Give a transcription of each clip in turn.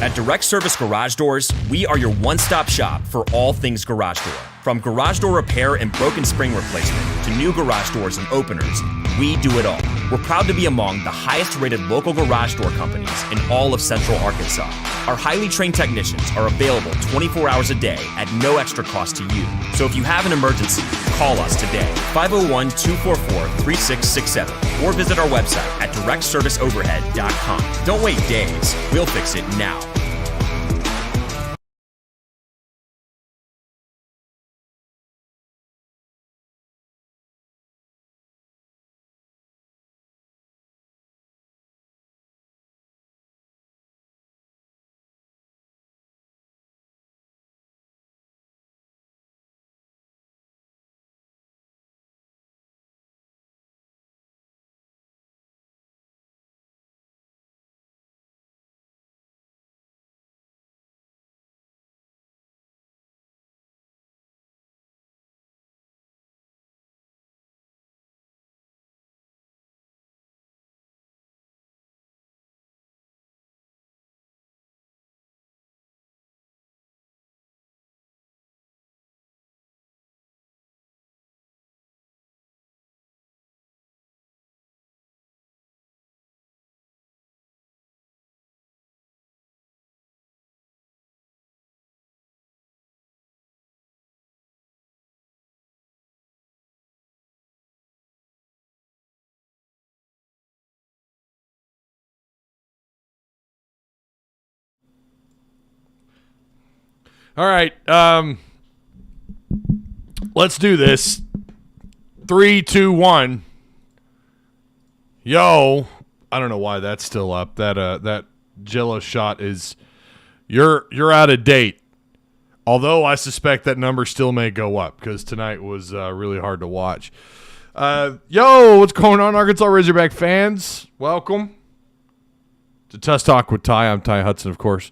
At Direct Service Garage Doors, we are your one-stop shop for all things garage door. From garage door repair and broken spring replacement to new garage doors and openers, we do it all. We're proud to be among the highest-rated local garage door companies in all of Central Arkansas. Our highly trained technicians are available 24 hours a day at no extra cost to you. So if you have an emergency, call us today, 501-244-3667, or visit our website at directserviceoverhead.com. Don't wait days. We'll fix it now. All right, let's do this. 3, 2, 1. Yo, I don't know why that's still up. That Jello shot is you're out of date. Although I suspect that number still may go up because tonight was really hard to watch. Yo, what's going on, Arkansas Razorback fans? Welcome to Tuss Talk with Ty. I'm Ty Hudson, of course.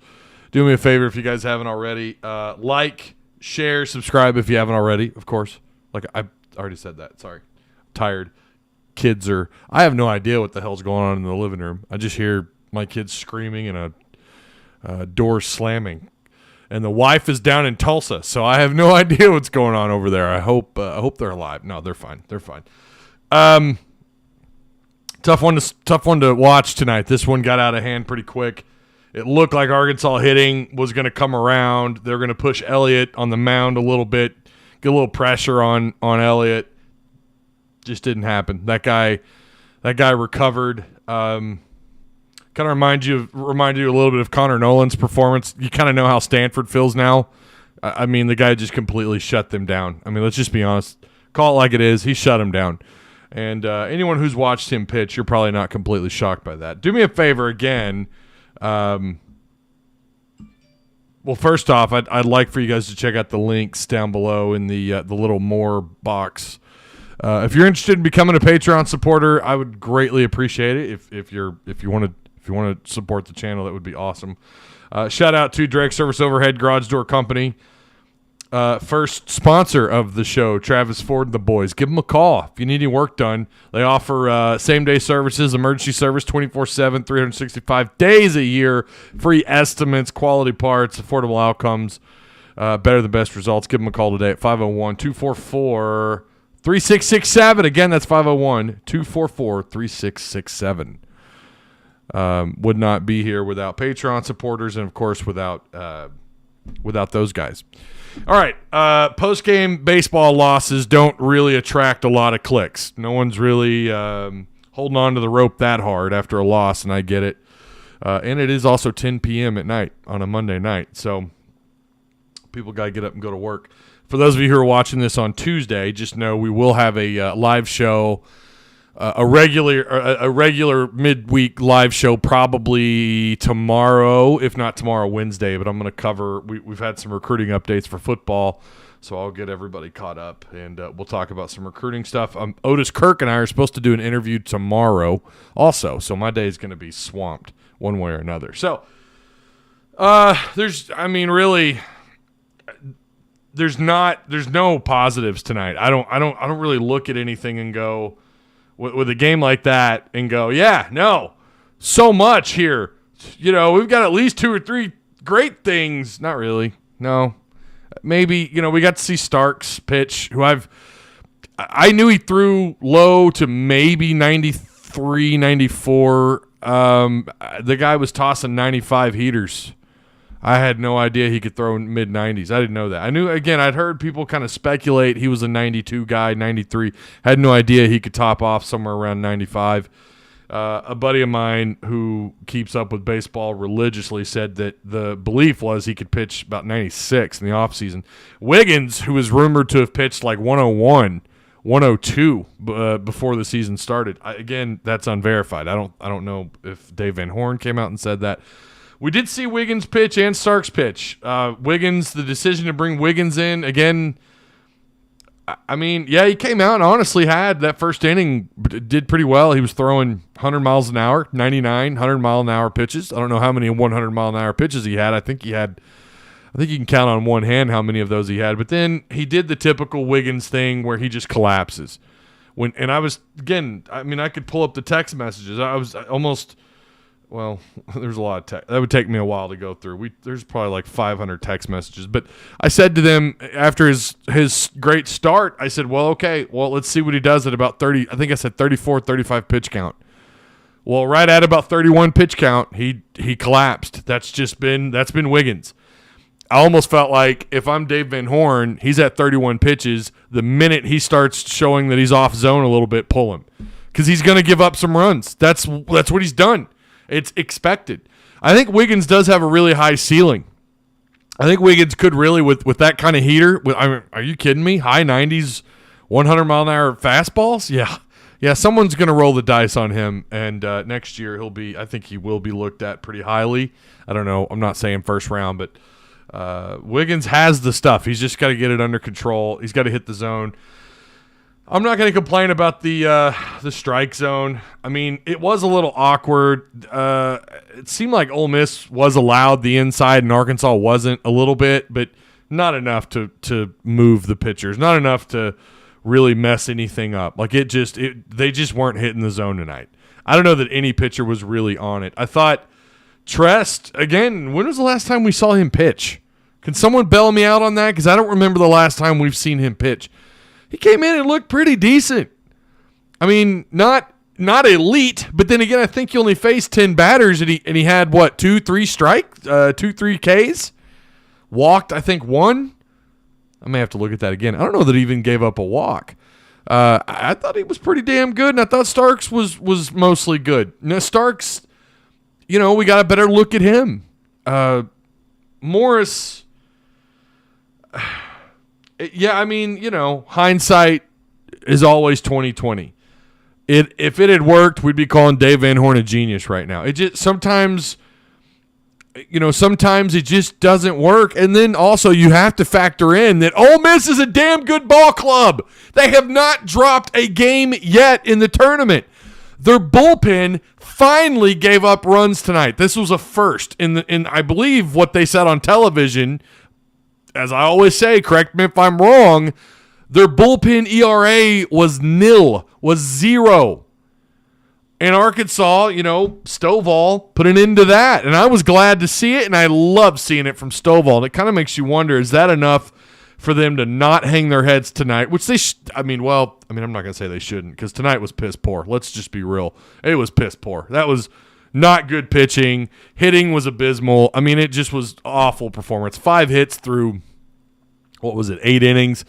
Do me a favor if you guys haven't already. Like, share, subscribe if you haven't already, of course. Like, I already said that. Sorry. I'm tired. Kids are... I have no idea what the hell's going on in the living room. I just hear my kids screaming and a door slamming. And the wife is down in Tulsa, so I have no idea what's going on over there. I hope they're alive. No, they're fine. They're fine. Tough one to watch tonight. This one got out of hand pretty quick. It looked like Arkansas hitting was going to come around. They're going to push Elliott on the mound a little bit, get a little pressure on Elliott. Just didn't happen. That guy recovered. Kind of remind you a little bit of Connor Nolan's performance. You kind of know how Stanford feels now. I mean, the guy just completely shut them down. I mean, let's just be honest. Call it like it is. He shut him down. And anyone who's watched him pitch, you're probably not completely shocked by that. Do me a favor again. Well, first off, I'd like for you guys to check out the links down below in the little more box. If you're interested in becoming a Patreon supporter, I would greatly appreciate it. If you want to support the channel, that would be awesome. Shout out to Direct Service Overhead Garage Door Company. First sponsor of the show, Travis Ford and the boys. Give them a call if you need any work done. They offer same-day services, emergency service, 24/7, 365 days a year, free estimates, quality parts, affordable outcomes, better than best results. Give them a call today at 501-244-3667. Again, that's 501-244-3667. Would not be here without Patreon supporters and, of course, without those guys. All right, post-game baseball losses don't really attract a lot of clicks. No one's really holding on to the rope that hard after a loss, and I get it. And it is also 10 p.m. at night on a Monday night, so people got to get up and go to work. For those of you who are watching this on Tuesday, just know we will have a live show, a regular midweek live show probably tomorrow, if not tomorrow, Wednesday. But I'm going to cover. We've had some recruiting updates for football, so I'll get everybody caught up, and we'll talk about some recruiting stuff. Otis Kirk and I are supposed to do an interview tomorrow, also. So my day is going to be swamped one way or another. So there's no positives tonight. I don't really look at anything and go. With a game like that and go, yeah, no, so much here. You know, we've got at least two or three great things. Not really. No. Maybe, we got to see Starks pitch, who I knew he threw low to maybe 93, 94. The guy was tossing 95 heaters. I had no idea he could throw in mid-90s. I didn't know that. I knew, again, I'd heard people kind of speculate he was a 92 guy, 93. Had no idea he could top off somewhere around 95. A buddy of mine who keeps up with baseball religiously said that the belief was he could pitch about 96 in the offseason. Wiggins, who is rumored to have pitched like 101, 102 before the season started. Again, that's unverified. I don't know if Dave Van Horn came out and said that. We did see Wiggins pitch and Starks pitch. Wiggins, the decision to bring Wiggins in, again, I mean, yeah, he came out and honestly had that first inning, did pretty well. He was throwing 100 miles an hour, 99, 100-mile-an-hour pitches. I don't know how many 100-mile-an-hour pitches he had. I think you can count on one hand how many of those he had. But then he did the typical Wiggins thing where he just collapses. I could pull up the text messages. I was almost – well, there's a lot of text. That would take me a while to go through. There's probably like 500 text messages. But I said to them after his great start, I said, well, okay, let's see what he does at about 30. I think I said 34, 35 pitch count. Well, right at about 31 pitch count, he collapsed. That's been Wiggins. I almost felt like if I'm Dave Van Horn, he's at 31 pitches. The minute he starts showing that he's off zone a little bit, pull him. Because he's going to give up some runs. That's what he's done. It's expected. I think Wiggins does have a really high ceiling. I think Wiggins could really, with that kind of heater, are you kidding me? High 90s, 100-mile-an-hour fastballs? Yeah, someone's going to roll the dice on him, and next year I think he will be looked at pretty highly. I don't know. I'm not saying first round, but Wiggins has the stuff. He's just got to get it under control. He's got to hit the zone. I'm not going to complain about the strike zone. I mean, it was a little awkward. It seemed like Ole Miss was allowed the inside and Arkansas wasn't a little bit, but not enough to move the pitchers. Not enough to really mess anything up. Like they just weren't hitting the zone tonight. I don't know that any pitcher was really on it. I thought Trest, again, when was the last time we saw him pitch? Can someone bail me out on that? Because I don't remember the last time we've seen him pitch. He came in and looked pretty decent. I mean, not elite, but then again, I think he only faced 10 batters, and he had, 2-3 strikes, 2-3 Ks? Walked, I think, 1? I may have to look at that again. I don't know that he even gave up a walk. I thought he was pretty damn good, and I thought Starks was mostly good. Now, Starks, we got a better look at him. Morris... Yeah, I mean, hindsight is always 20/20. If it had worked, we'd be calling Dave Van Horn a genius right now. It just sometimes it just doesn't work. And then also you have to factor in that Ole Miss is a damn good ball club. They have not dropped a game yet in the tournament. Their bullpen finally gave up runs tonight. This was a first in I believe what they said on television. As I always say, correct me if I'm wrong, their bullpen ERA was 0. And Arkansas, Stovall put an end to that. And I was glad to see it, and I love seeing it from Stovall. And it kind of makes you wonder, is that enough for them to not hang their heads tonight? Which I'm not going to say they shouldn't, because tonight was piss poor. Let's just be real. It was piss poor. That was not good pitching. Hitting was abysmal. I mean, it just was awful performance. 5 hits through, 8 innings.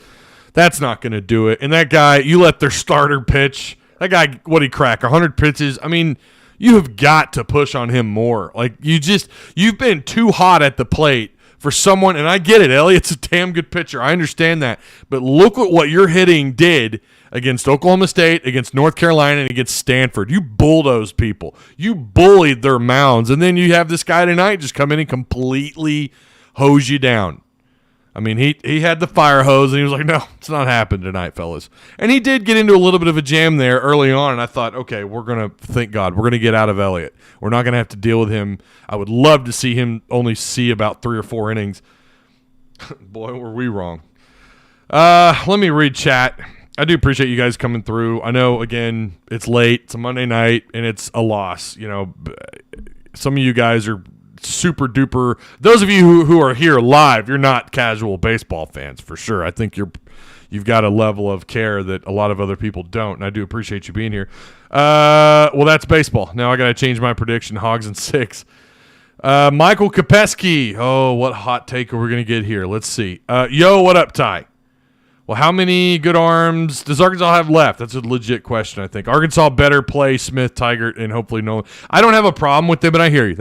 That's not going to do it. And that guy, you let their starter pitch. That guy, what'd he crack? 100 pitches? I mean, you have got to push on him more. Like, you've been too hot at the plate for someone, and I get it. Elliott's a damn good pitcher. I understand that. But look at what your hitting did against Oklahoma State, against North Carolina, and against Stanford. You bulldozed people. You bullied their mounds. And then you have this guy tonight just come in and completely hose you down. I mean, he had the fire hose, and he was like, no, it's not happening tonight, fellas. And he did get into a little bit of a jam there early on, and I thought, okay, thank God, we're going to get out of Elliott. We're not going to have to deal with him. I would love to see him only see about 3 or 4 innings. Boy, were we wrong. Let me read chat. I do appreciate you guys coming through. I know, again, it's late. It's a Monday night, and it's a loss. Some of you guys are super duper. Those of you who are here live, you're not casual baseball fans for sure. I think you've got a level of care that a lot of other people don't, and I do appreciate you being here. Well, that's baseball. Now I got to change my prediction. Hogs in 6. Michael Kopesky. Oh, what hot take are we going to get here? Let's see. Yo, what up, Ty? Well, how many good arms does Arkansas have left? That's a legit question, I think. Arkansas better play Smith, Tigert, and hopefully Nolan. I don't have a problem with them, but I hear you.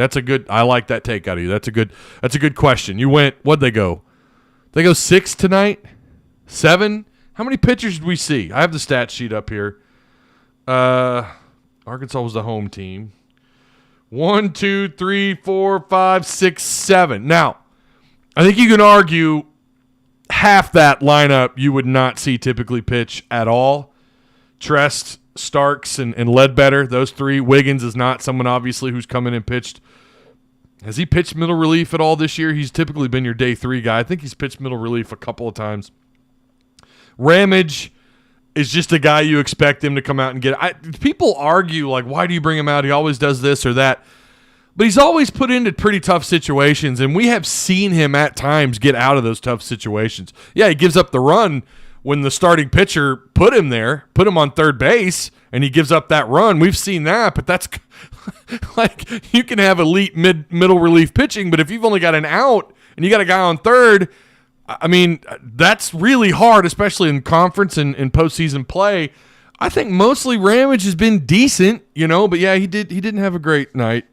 I like that take out of you. That's a good question. You went, what'd they go? They go 6 tonight? 7? How many pitchers did we see? I have the stat sheet up here. Arkansas was the home team. 1, 2, 3, 4, 5, 6, 7. Now, I think you can argue half that lineup you would not see typically pitch at all. Trest, Starks, and Ledbetter, those 3. Wiggins is not someone, obviously, who's come in and pitched. Has he pitched middle relief at all this year? He's typically been your day 3 guy. I think he's pitched middle relief a couple of times. Ramage is just a guy you expect him to come out and get. People argue, like, why do you bring him out? He always does this or that. But he's always put into pretty tough situations, and we have seen him at times get out of those tough situations. Yeah, he gives up the run when the starting pitcher put him there, put him on third base, and he gives up that run. We've seen that, but that's like you can have elite middle relief pitching, but if you've only got an out and you got a guy on third, I mean, that's really hard, especially in conference and postseason play. I think mostly Ramage has been decent, but yeah, he didn't have a great night.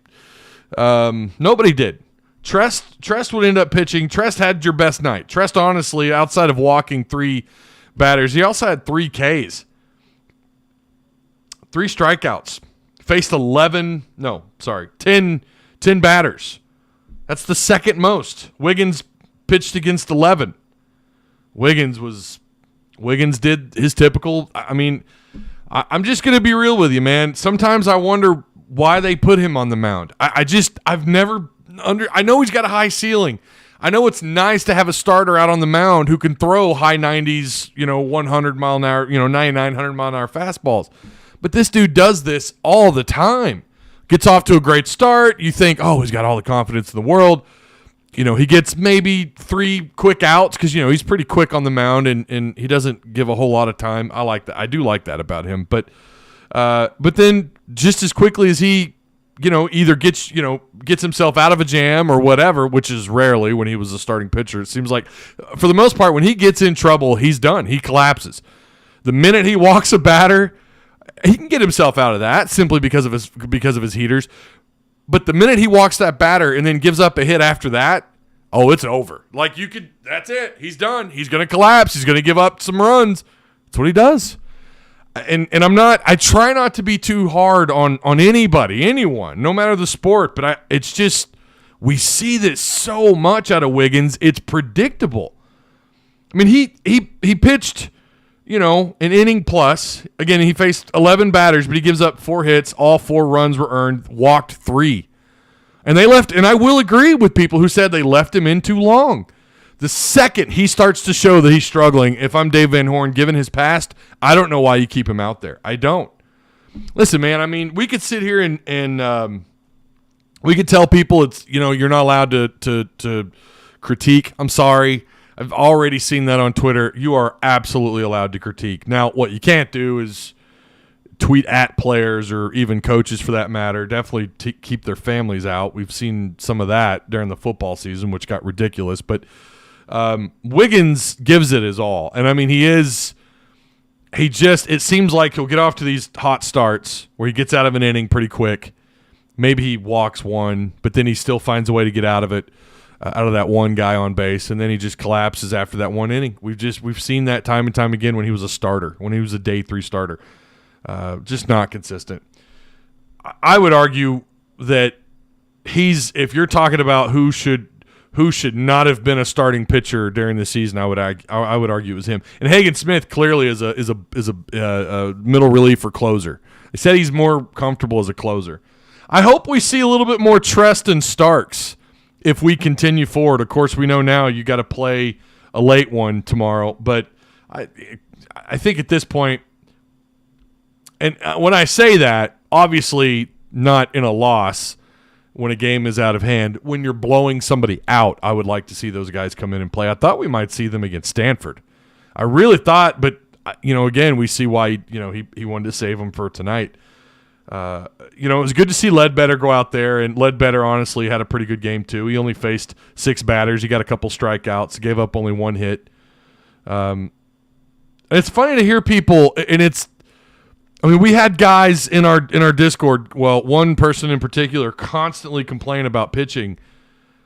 Nobody did. Trest would end up pitching. Trest had your best night. Trest, honestly, outside of walking 3 batters, he also had 3 Ks. 3 strikeouts. Faced 10 batters. That's the second most. Wiggins pitched against 11. Wiggins did his typical. I mean, I'm just going to be real with you, man. Sometimes I wonder why they put him on the mound. I know he's got a high ceiling. I know it's nice to have a starter out on the mound who can throw high 90s, 100 mile an hour, 99, 100 mile an hour fastballs. But this dude does this all the time. Gets off to a great start. You think, oh, he's got all the confidence in the world. He gets maybe 3 quick outs because, he's pretty quick on the mound and he doesn't give a whole lot of time. I like that. I do like that about him. But then just as quickly as he, either gets himself out of a jam or whatever, which is rarely when he was a starting pitcher. It seems like for the most part, when he gets in trouble, he's done. He collapses. The minute he walks a batter, he can get himself out of that simply because of his heaters. But the minute he walks that batter and then gives up a hit after that, oh, it's over. Like that's it. He's done. He's going to collapse. He's going to give up some runs. That's what he does. And I try not to be too hard on anybody, anyone, no matter the sport, but it's just, we see this so much out of Wiggins. It's predictable. I mean, he pitched, an inning plus. Again, he faced 11 batters, but he gives up 4 hits. All 4 runs were earned, walked 3. And I will agree with people who said they left him in too long. The second he starts to show that he's struggling, if I'm Dave Van Horn, given his past, I don't know why you keep him out there. I don't. Listen, man, I mean, we could sit here and we could tell people it's, you're not allowed to critique. I'm sorry. I've already seen that on Twitter. You are absolutely allowed to critique. Now, what you can't do is tweet at players or even coaches for that matter. Definitely keep their families out. We've seen some of that during the football season, which got ridiculous. But Wiggins gives it his all. And, I mean, it seems like he'll get off to these hot starts where he gets out of an inning pretty quick. Maybe he walks 1, but then he still finds a way to get out of it, out of that one guy on base, and then he just collapses after that 1 inning. We've seen that time and time again when he was a starter, when he was a day 3 starter. Just not consistent. I would argue that if you're talking about who should not have been a starting pitcher during the season, I would argue it was him. And Hagen Smith clearly is a middle reliever closer. They said he's more comfortable as a closer. I hope we see a little bit more Trest and Starks if we continue forward. Of course, we know now you got to play a late one tomorrow, but I think at this point, and when I say that, obviously not in a loss. when a game is out of hand. When you're blowing somebody out, I would like to see those guys come in and play. I thought we might see them against Stanford. I really thought, but again, we see why he wanted to save them for tonight. It was good to see Ledbetter go out there, and Ledbetter honestly had a pretty good game too. He only faced 6 batters. He got a couple strikeouts, gave up only 1 hit. It's funny to hear people, and we had guys in our Discord, well, one person in particular constantly complain about pitching.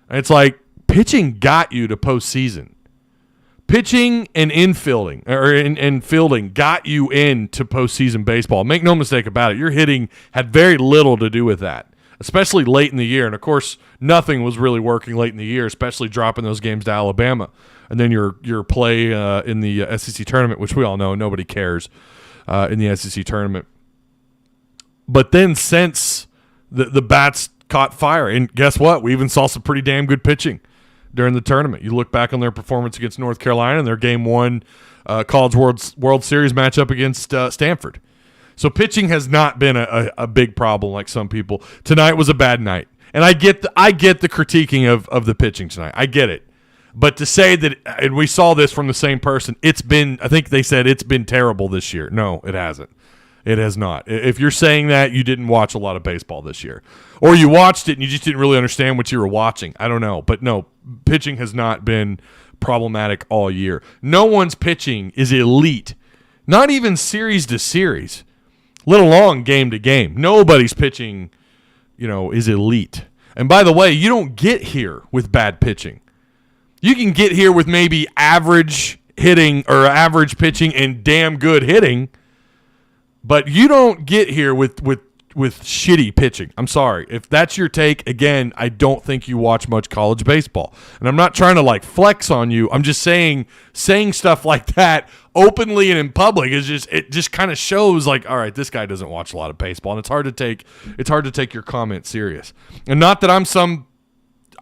And it's like, pitching got you to postseason. Pitching and infielding and fielding got you into postseason baseball. Make no mistake about it. Your hitting had very little to do with that, especially late in the year. And of course, nothing was really working late in the year, especially dropping those games to Alabama. And then your play in the SEC tournament, which we all know nobody cares in the SEC tournament. But then since the bats caught fire, and guess what? We even saw some pretty damn good pitching during the tournament. You look back on their performance against North Carolina and their Game 1 College World Series matchup against Stanford. So pitching has not been a big problem like some people. Tonight was a bad night. And I get the critiquing of the pitching tonight. I get it. But to say that, and we saw this from the same person, I think they said it's been terrible this year. No, it hasn't. It has not. If you're saying that, you didn't watch a lot of baseball this year. Or you watched it and you just didn't really understand what you were watching. I don't know. But no, pitching has not been problematic all year. No one's pitching is elite. Not even series to series, let alone game to game. Nobody's pitching, is elite. And by the way, you don't get here with bad pitching. You can get here with maybe average hitting or average pitching and damn good hitting. But you don't get here with shitty pitching. I'm sorry. If that's your take, again, I don't think you watch much college baseball. And I'm not trying to flex on you. I'm just saying stuff like that openly and in public it just kind of shows all right, this guy doesn't watch a lot of baseball, and it's hard to take your comment serious. And not that I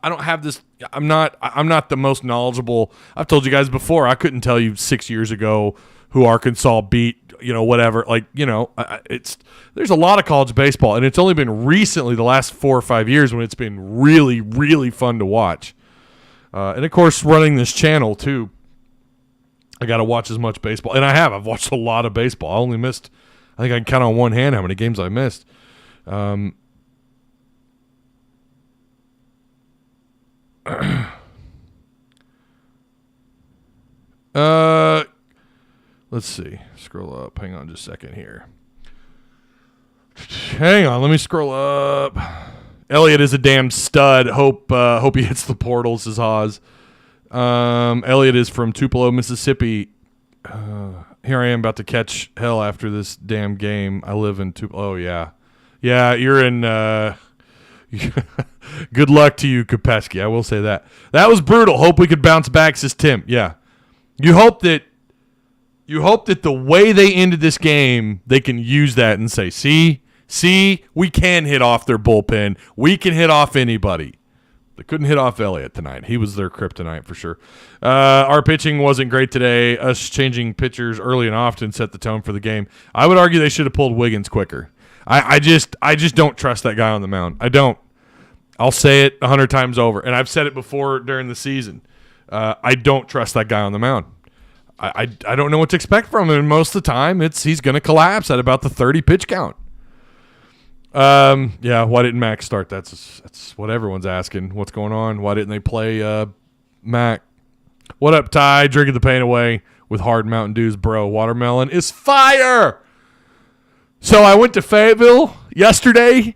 don't have this. I'm not the most knowledgeable. I've told you guys before, I couldn't tell you 6 years ago who Arkansas beat, whatever. There's a lot of college baseball, and it's only been recently, the last 4 or 5 years, when it's been really, really fun to watch. And of course, running this channel too, I got to watch as much baseball, and I've watched a lot of baseball. I only missed, I think I can count on one hand how many games I missed. Let's see. Scroll up. Hang on just a second here. Hang on. Let me scroll up. Elliott is a damn stud. Hope he hits the portal, says Haas. Elliott is from Tupelo, Mississippi. Here I am about to catch hell after this damn game. I live in Tupelo. Oh, yeah. Yeah, you're in... Good luck to you, Kopeski. I will say that. That was brutal. Hope we could bounce back, says Tim. Yeah. You hope that the way they ended this game, they can use that and say, see, we can hit off their bullpen. We can hit off anybody. They couldn't hit off Elliott tonight. He was their kryptonite for sure. Our pitching wasn't great today. Us changing pitchers early and often set the tone for the game. I would argue they should have pulled Wiggins quicker. I just don't trust that guy on the mound. I don't. I'll say it 100 times over, and I've said it before during the season. I don't trust that guy on the mound. I don't know what to expect from him. And most of the time, he's going to collapse at about the 30 pitch count. Yeah, why didn't Mac start? That's what everyone's asking. What's going on? Why didn't they play Mac? What up, Ty? Drinking the pain away with hard Mountain Dews, bro. Watermelon is fire! So I went to Fayetteville yesterday,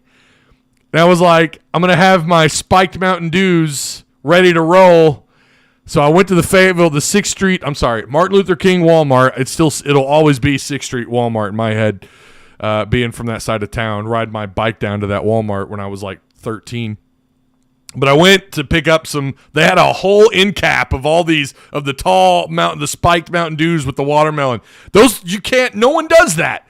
and I was like, I'm going to have my spiked Mountain Dews ready to roll. So I went to the Fayetteville, the 6th Street, Martin Luther King Walmart. It'll always be 6th Street Walmart in my head, being from that side of town. Ride my bike down to that Walmart when I was like 13. But I went to pick up they had a whole end cap of all these, of the the spiked Mountain Dews with the watermelon. No one does that.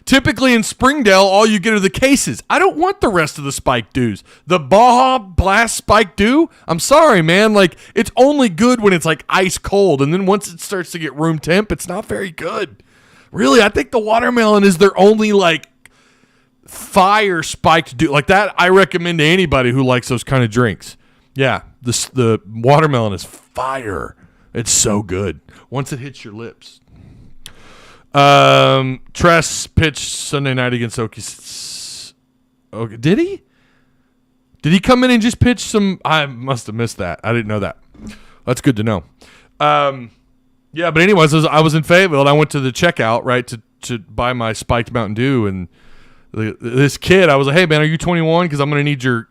Typically in Springdale, all you get are the cases. I don't want the rest of the spiked dews. The Baja Blast spiked dew, I'm sorry, man. It's only good when it's ice cold, and then once it starts to get room temp, it's not very good. Really, I think the watermelon is their only fire spiked like that. I recommend to anybody who likes those kind of drinks. Yeah, the watermelon is fire. It's so good once it hits your lips. Tress pitched Sunday night against Okie. Okay, did he? Did he come in and just pitch some? I must have missed that. I didn't know that. That's good to know. Yeah, but anyways, I was in Fayetteville and I went to the checkout, right, to buy my spiked Mountain Dew, and this kid, I was like, "Hey man, are you 21? Because I'm gonna need your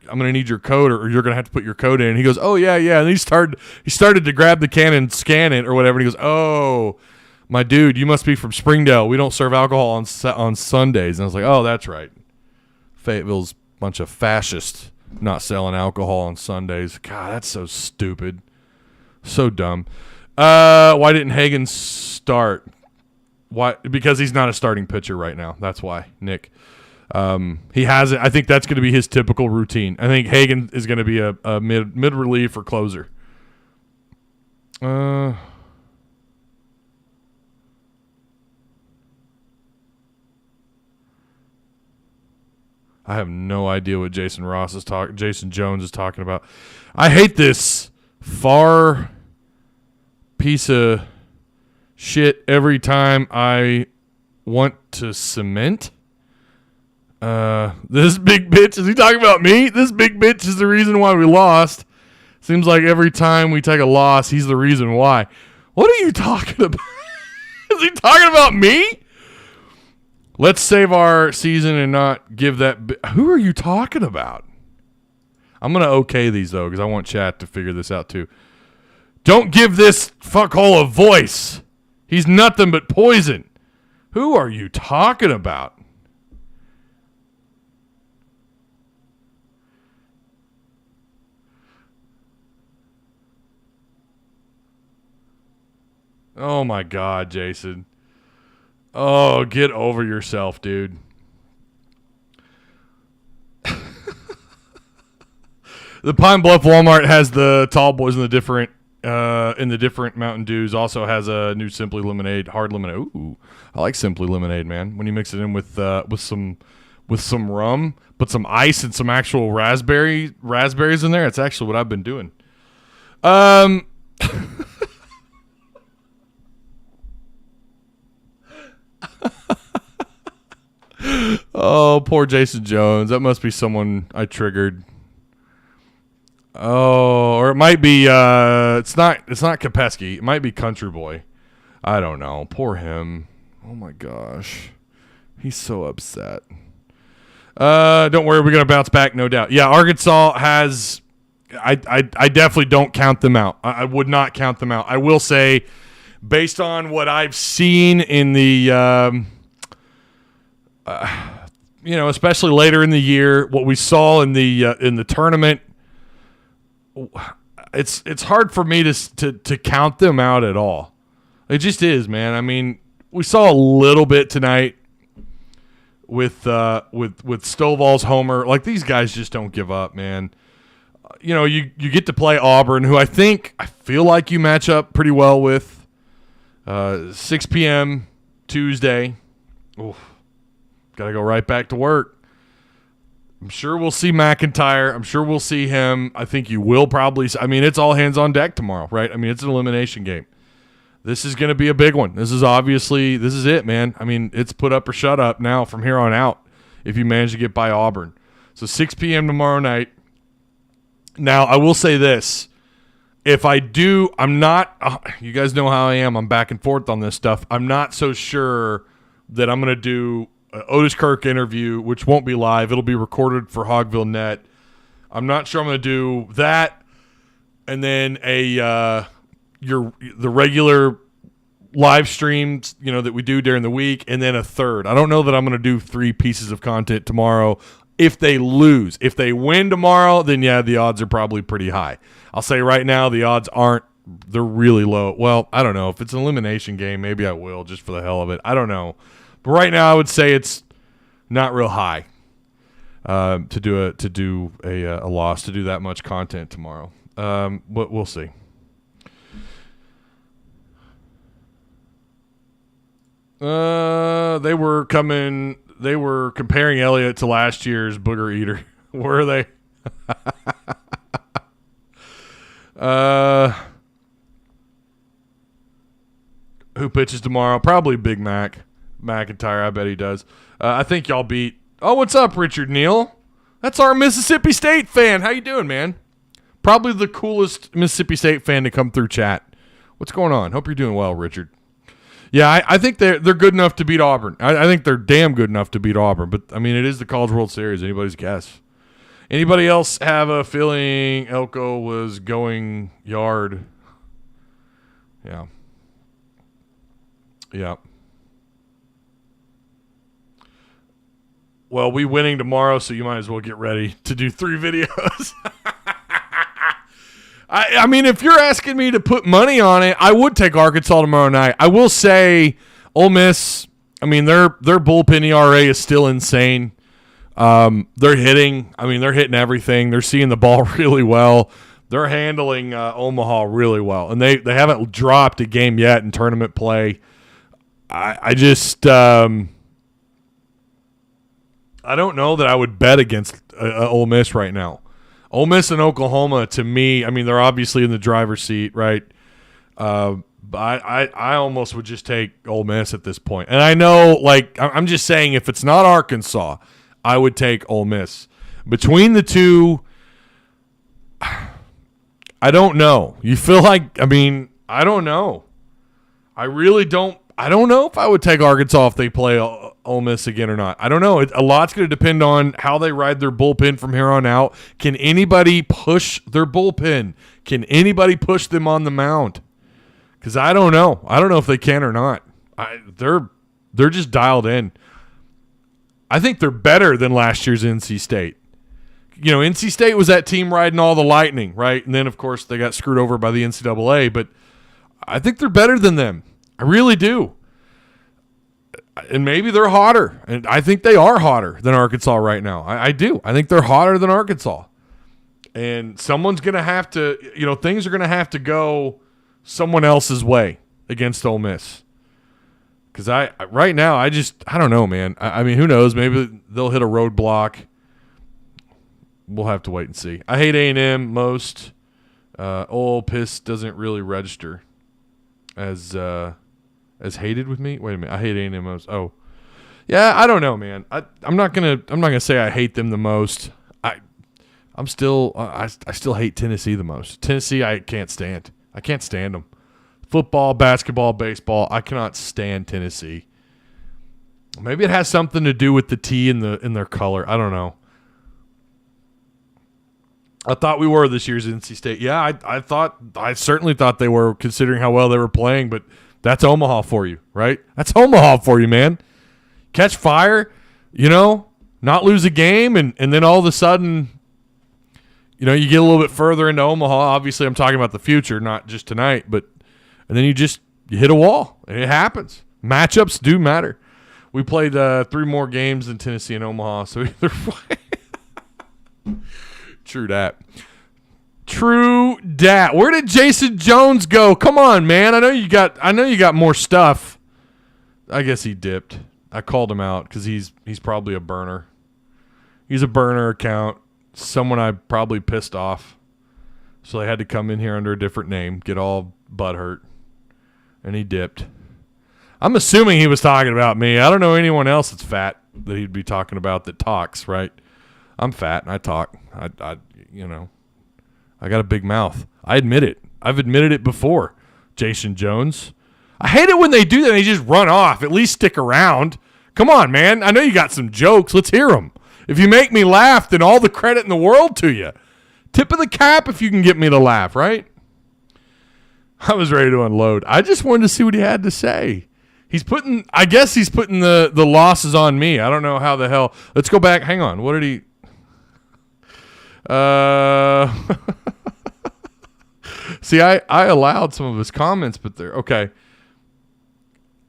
code, or you're gonna have to put your code in." And he goes, "Oh yeah." And he started to grab the can and scan it or whatever. And he goes, "Oh, my dude, you must be from Springdale. We don't serve alcohol on Sundays." And I was like, "Oh, that's right. Fayetteville's a bunch of fascists not selling alcohol on Sundays." God, that's so stupid, so dumb. Why didn't Hagen start? Why? Because he's not a starting pitcher right now. That's why, Nick. He hasn't. I think that's going to be his typical routine. I think Hagen is going to be a mid relief or closer. I have no idea what Jason Jones is talking about. I hate this far piece of shit every time I want to cement. This big bitch, is he talking about me? This big bitch is the reason why we lost. Seems like every time we take a loss, he's the reason why. What are you talking about? Is he talking about me? Let's save our season and not give that. Who are you talking about? I'm going to okay these, though, because I want chat to figure this out, too. Don't give this fuckhole a voice. He's nothing but poison. Who are you talking about? Oh, my God, Jason. Oh, get over yourself, dude. The Pine Bluff Walmart has the tall boys in the different Mountain Dews. Also has a new Simply Lemonade, hard lemonade. Ooh, I like Simply Lemonade, man. When you mix it in with some rum, put some ice and some actual raspberries in there. It's actually what I've been doing. Oh, poor Jason Jones. That must be someone I triggered. Oh, or it might be it's not Kopeski. It might be Country Boy. I don't know. Poor him. Oh my gosh. He's so upset. Don't worry, we're gonna bounce back, no doubt. Yeah, Arkansas has I definitely don't count them out. I would not count them out. I will say, based on what I've seen in the especially later in the year, what we saw in the tournament, it's hard for me to count them out at all. It just is, man. I mean, we saw a little bit tonight with Stovall's homer. Like, these guys just don't give up, man. You get to play Auburn, who I feel like you match up pretty well with. 6 p.m. Tuesday. Oof. Got to go right back to work. I'm sure we'll see McIntyre. I'm sure we'll see him. I think you will probably. I mean, it's all hands on deck tomorrow, right? I mean, it's an elimination game. This is going to be a big one. This is it, man. I mean, it's put up or shut up now from here on out if you manage to get by Auburn. So 6 p.m. tomorrow night. Now, I will say this. If I do, I'm not you guys know how I am. I'm back and forth on this stuff. I'm not so sure that I'm going to do Otis Kirk interview, which won't be live. It'll be recorded for Hogville Net. I'm not sure I'm going to do that, and then the regular live streams, that we do during the week, and then a third. I don't know that I'm going to do 3 pieces of content tomorrow. If they lose, if they win tomorrow, then yeah, the odds are probably pretty high. I'll say right now, the odds aren't. They're really low. Well, I don't know. If it's an elimination game, maybe I will just for the hell of it. I don't know. But right now, I would say it's not real high to do a loss, to do that much content tomorrow. But we'll see. They were coming. they were comparing Elliott to last year's Booger Eater. Were they? Who pitches tomorrow? Probably Big Mac. McIntyre, I bet he does. I think y'all beat. Oh, what's up, Richard Neal? That's our Mississippi State fan. How you doing, man? Probably the coolest Mississippi State fan to come through chat. What's going on? Hope you're doing well, Richard. Yeah, I think they're good enough to beat Auburn. I think they're damn good enough to beat Auburn. But, I mean, it is the College World Series. Anybody's guess. Anybody else have a feeling Elko was going yard? Yeah. Yeah. Well, we winning tomorrow, so you might as well get ready to do 3 videos. I mean, if you're asking me to put money on it, I would take Arkansas tomorrow night. I will say Ole Miss, I mean, their bullpen ERA is still insane. They're hitting. I mean, they're hitting everything. They're seeing the ball really well. They're handling Omaha really well. And they haven't dropped a game yet in tournament play. I just I don't know that I would bet against Ole Miss right now. Ole Miss and Oklahoma, to me, I mean, they're obviously in the driver's seat, right? But I almost would just take Ole Miss at this point. And I know, like, I'm just saying, if it's not Arkansas, I would take Ole Miss. Between the two, I don't know. You feel like, I mean, I don't know. I really don't. I don't know if I would take Arkansas if they play Ole Miss again or not. I don't know. A lot's going to depend on how they ride their bullpen from here on out. Can anybody push their bullpen? Can anybody push them on the mound? Because I don't know. I don't know if they can or not. They're just dialed in. I think they're better than last year's NC State. You know, NC State was that team riding all the lightning, right? And then, of course, they got screwed over by the NCAA. But I think they're better than them. I really do. And maybe they're hotter. And I think they are hotter than Arkansas right now. I do. I think they're hotter than Arkansas. And someone's going to have to, you know, things are going to have to go someone else's way against Ole Miss. Because right now, I don't know, man. I mean, who knows? Maybe they'll hit a roadblock. We'll have to wait and see. I hate A&M most. Ole Miss doesn't really register as hated with me. Wait a minute, I hate A&M most. Oh, yeah, I don't know, man. I'm not gonna say I hate them the most. I still hate Tennessee the most. Tennessee, I can't stand. I can't stand them. Football, basketball, baseball. I cannot stand Tennessee. Maybe it has something to do with the T in their color. I don't know. I thought we were this year's NC State. Yeah, I certainly thought they were, considering how well they were playing, but that's Omaha for you, right? That's Omaha for you, man. Catch fire, you know, not lose a game, and then all of a sudden, you know, you get a little bit further into Omaha. Obviously, I'm talking about the future, not just tonight, and then you hit a wall. It happens. Matchups do matter. We played 3 more games than Tennessee and Omaha, so either way. True that. Where did Jason Jones go? Come on, man. I know you got more stuff. I guess he dipped. I called him out because he's probably a burner. He's a burner account. Someone I probably pissed off. So they had to come in here under a different name, get all butthurt. And he dipped. I'm assuming he was talking about me. I don't know anyone else that's fat that he'd be talking about that talks, right? I'm fat and I talk. I you know, I got a big mouth. I admit it. I've admitted it before. Jason Jones. I hate it when they do that and they just run off. At least stick around. Come on, man. I know you got some jokes. Let's hear them. If you make me laugh, then all the credit in the world to you. Tip of the cap if you can get me to laugh, right? I was ready to unload. I just wanted to see what he had to say. I guess he's putting the losses on me. I don't know how the hell. Let's go back. Hang on. What did he? See, I allowed some of his comments, but they're okay.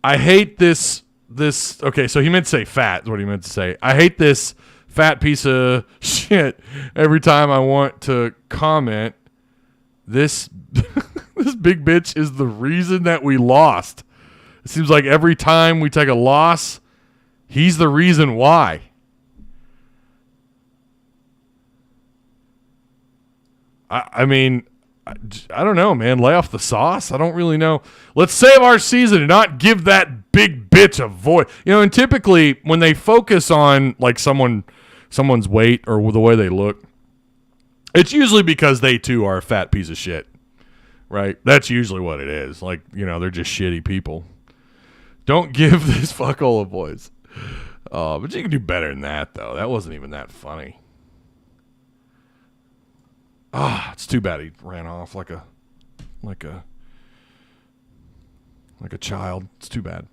I hate this. Okay, so he meant to say fat is what he meant to say. I hate this fat piece of shit every time I want to comment. This this big bitch is the reason that we lost. It seems like every time we take a loss, He's the reason why. I mean, I don't know, man. Lay off the sauce. I don't really know. Let's save our season and not give that big bitch a voice. And typically when they focus on like someone's weight or the way they look, it's usually because they too are a fat piece of shit, right? That's usually what it is. Like, they're just shitty people. Don't give this fuckhole a voice. But you can do better than that, though. That wasn't even that funny. It's too bad he ran off like a child. It's too bad.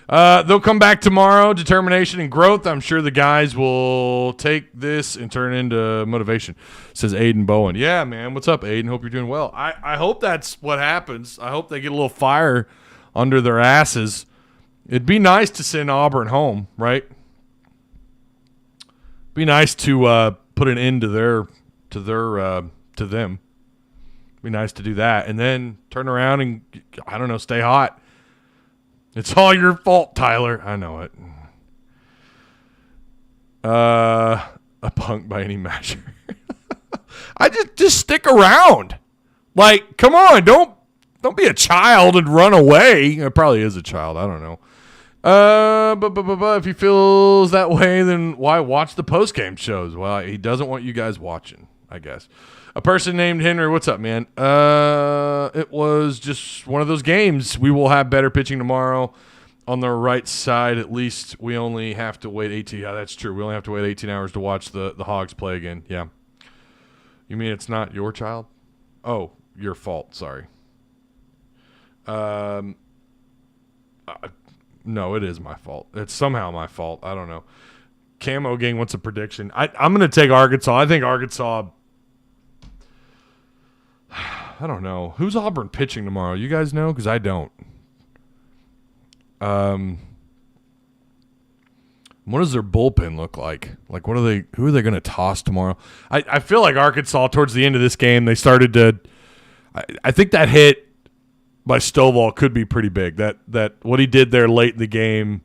They'll come back tomorrow. Determination and growth. I'm sure the guys will take this and turn it into motivation, says Aiden Bowen. Yeah, man. What's up, Aiden? Hope you're doing well. I hope that's what happens. I hope they get a little fire under their asses. It'd be nice to send Auburn home, right? Be nice to put an end to them. Be nice to do that, and then turn around and stay hot. It's all your fault, Tyler. I know it. A punk by any measure. I just stick around. Like, come on, don't be a child and run away. It probably is a child. I don't know. But if he feels that way, then why watch the post-game shows? Well, he doesn't want you guys watching, I guess. A person named Henry, what's up, man? It was just one of those games. We will have better pitching tomorrow on the right side. At least we only have to wait 18. Yeah, that's true. We only have to wait 18 hours to watch the Hogs play again. Yeah. You mean it's not your child? Oh, your fault. Sorry. No, it is my fault. It's somehow my fault. I don't know. Camo Gang, what's a prediction? I'm going to take Arkansas. I think Arkansas... I don't know. Who's Auburn pitching tomorrow? You guys know? Because I don't. What does their bullpen look like? Like, who are they going to toss tomorrow? I feel like Arkansas, towards the end of this game, they started to... I think that hit by Stovall could be pretty big. That what he did there late in the game,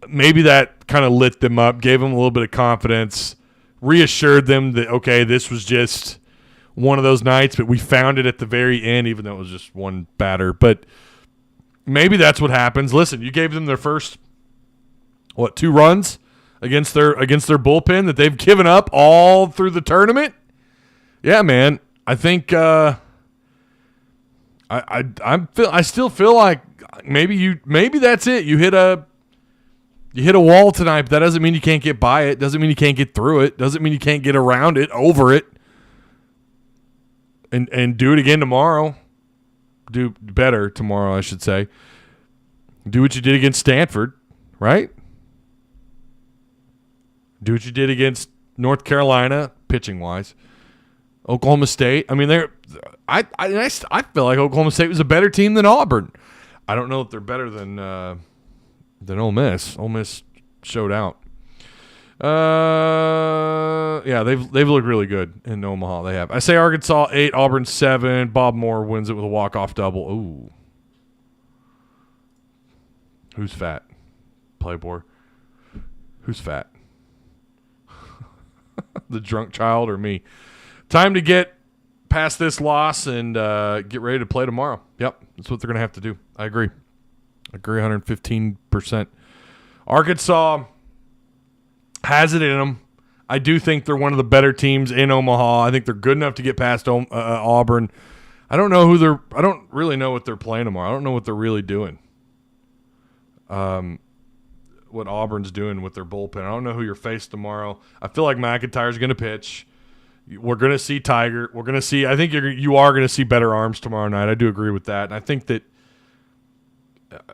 maybe that kind of lit them up, gave them a little bit of confidence, reassured them that, okay, this was just one of those nights, but we found it at the very end, even though it was just one batter. But maybe that's what happens. Listen, you gave them their first, 2 runs against their bullpen that they've given up all through the tournament? Yeah, man. I think I still feel like maybe that's it. You hit a wall tonight, but that doesn't mean you can't get by it. Doesn't mean you can't get through it. Doesn't mean you can't get around it, over it, and do it again tomorrow. Do better tomorrow, I should say. Do what you did against Stanford, right? Do what you did against North Carolina, pitching wise. Oklahoma State. I mean, I feel like Oklahoma State was a better team than Auburn. I don't know if they're better than Ole Miss. Ole Miss showed out. Yeah, they've looked really good in Omaha. They have. I say Arkansas 8, Auburn 7. Bob Moore wins it with a walk-off double. Ooh. Who's fat? Playboy. Who's fat? The drunk child or me? Time to get past this loss and get ready to play tomorrow. Yep, that's what they're going to have to do. I agree 115%. Arkansas has it in them. I do think they're one of the better teams in Omaha. I think they're good enough to get past Auburn. I don't really know what they're playing tomorrow. I don't know what they're really doing. What Auburn's doing with their bullpen. I don't know who you're faced tomorrow. I feel like McIntyre's going to pitch. We're going to see Tiger. We're going to see. I think you are going to see better arms tomorrow night. I do agree with that. And I think that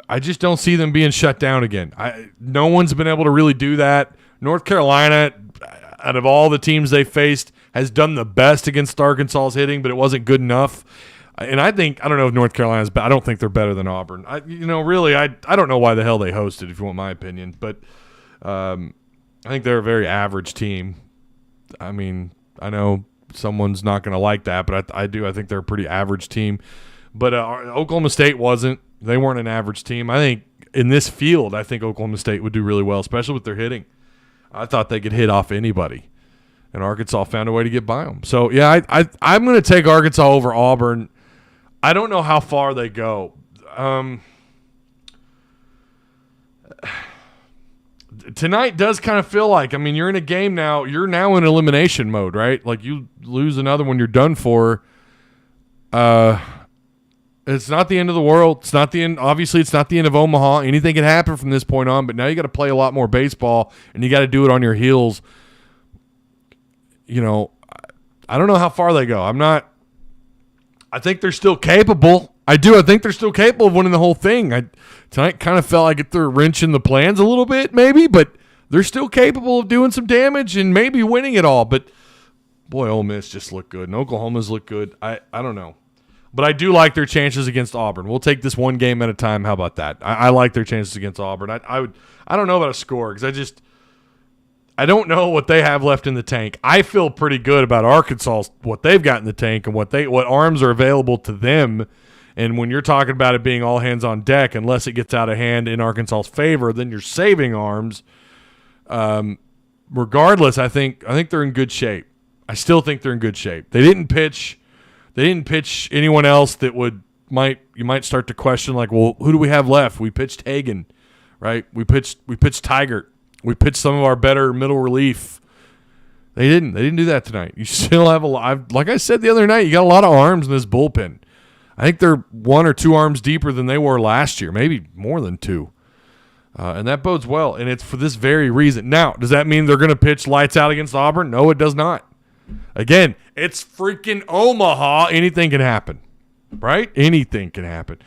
I just don't see them being shut down again. No one's been able to really do that. North Carolina, out of all the teams they faced, has done the best against Arkansas's hitting, but it wasn't good enough. And I don't know if North Carolina's, but I don't think they're better than Auburn. I don't know why the hell they hosted, if you want my opinion. But I think they're a very average team. I mean, I know someone's not going to like that, but I think they're a pretty average team. But Oklahoma State wasn't. They weren't an average team. I think in this field, I think Oklahoma State would do really well, especially with their hitting. I thought they could hit off anybody, and Arkansas found a way to get by them. So, yeah, I'm going to take Arkansas over Auburn. I don't know how far they go. Tonight does kind of feel like, I mean, you're in a game now. You're now in elimination mode, right? Like, you lose another one, you're done for. It's not the end of the world. It's not the end. Obviously, it's not the end of Omaha. Anything can happen from this point on, but now you got to play a lot more baseball, and you got to do it on your heels. You know, I don't know how far they go. I think they're still capable. I do. I think they're still capable of winning the whole thing. Tonight kind of felt like it threw a wrench in the plans a little bit, maybe, but they're still capable of doing some damage and maybe winning it all. But, boy, Ole Miss just looked good, and Oklahoma's looked good. I don't know. But I do like their chances against Auburn. We'll take this one game at a time. How about that? I like their chances against Auburn. I don't know about a score because I don't know what they have left in the tank. I feel pretty good about Arkansas, what they've got in the tank and what arms are available to them. And when you're talking about it being all hands on deck, unless it gets out of hand in Arkansas's favor, then you're saving arms. Regardless, I think they're in good shape. I still think they're in good shape. They didn't pitch anyone else that you might start to question, like, well, who do we have left? We pitched Hagan, right? We pitched Tigert. We pitched some of our better middle relief. They didn't do that tonight. You still have a lot. Like I said the other night, you got a lot of arms in this bullpen. I think they're 1 or 2 arms deeper than they were last year, maybe more than 2. And that bodes well, and it's for this very reason. Now, does that mean they're going to pitch lights out against Auburn? No, it does not. Again, it's freaking Omaha. Anything can happen, right? Anything can happen.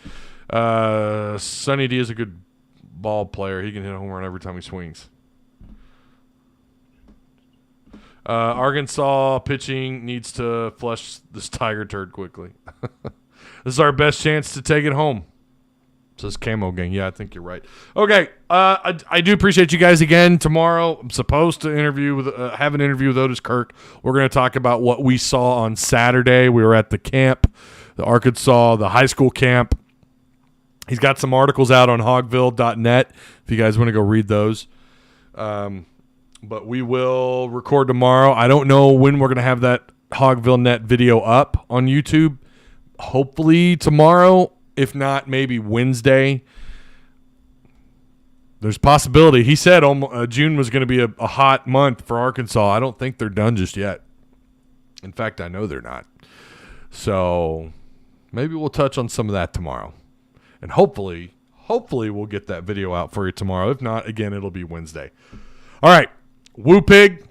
Sonny D is a good ball player. He can hit a home run every time he swings. Arkansas pitching needs to flush this Tiger turd quickly. This is our best chance to take it home. Says Camo Gang. Yeah, I think you're right. Okay, I do appreciate you guys again. Tomorrow, I'm supposed to have an interview with Otis Kirk. We're going to talk about what we saw on Saturday. We were at the camp, the high school camp. He's got some articles out on hogville.net if you guys want to go read those. But we will record tomorrow. I don't know when we're going to have that Hogville.net video up on YouTube. Hopefully tomorrow. If not, maybe Wednesday. There's possibility. He said June was going to be a hot month for Arkansas. I don't think they're done just yet. In fact, I know they're not. So maybe we'll touch on some of that tomorrow. And hopefully we'll get that video out for you tomorrow. If not, again, it'll be Wednesday. All right. Woo Pig.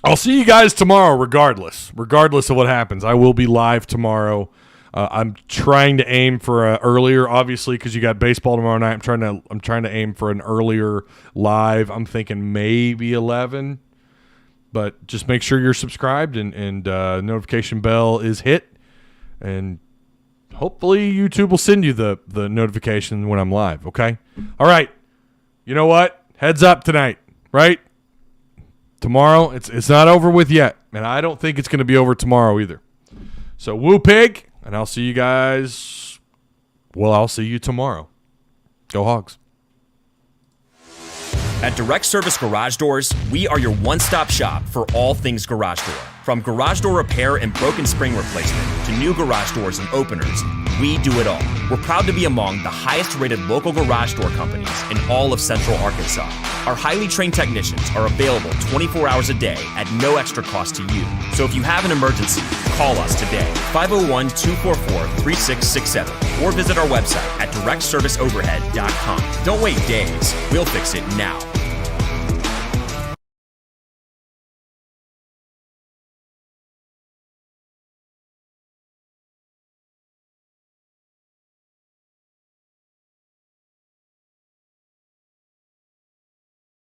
I'll see you guys tomorrow regardless of what happens. I will be live tomorrow. I'm trying to aim for earlier, obviously, because you got baseball tomorrow night. I'm trying to aim for an earlier live. I'm thinking maybe 11, but just make sure you're subscribed and notification bell is hit, and hopefully YouTube will send you the notification when I'm live. Okay. All right. You know what? Heads up tonight, right? Tomorrow, it's not over with yet, and I don't think it's going to be over tomorrow either. So woo Pig. And I'll see you guys. Well, I'll see you tomorrow. Go Hogs. At Direct Service Garage Doors, we are your one-stop shop for all things garage door. From garage door repair and broken spring replacement to new garage doors and openers, we do it all. We're proud to be among the highest-rated local garage door companies in all of Central Arkansas. Our highly trained technicians are available 24 hours a day at no extra cost to you. So if you have an emergency, call us today, 501-244-3667, or visit our website at directserviceoverhead.com. Don't wait days. We'll fix it now.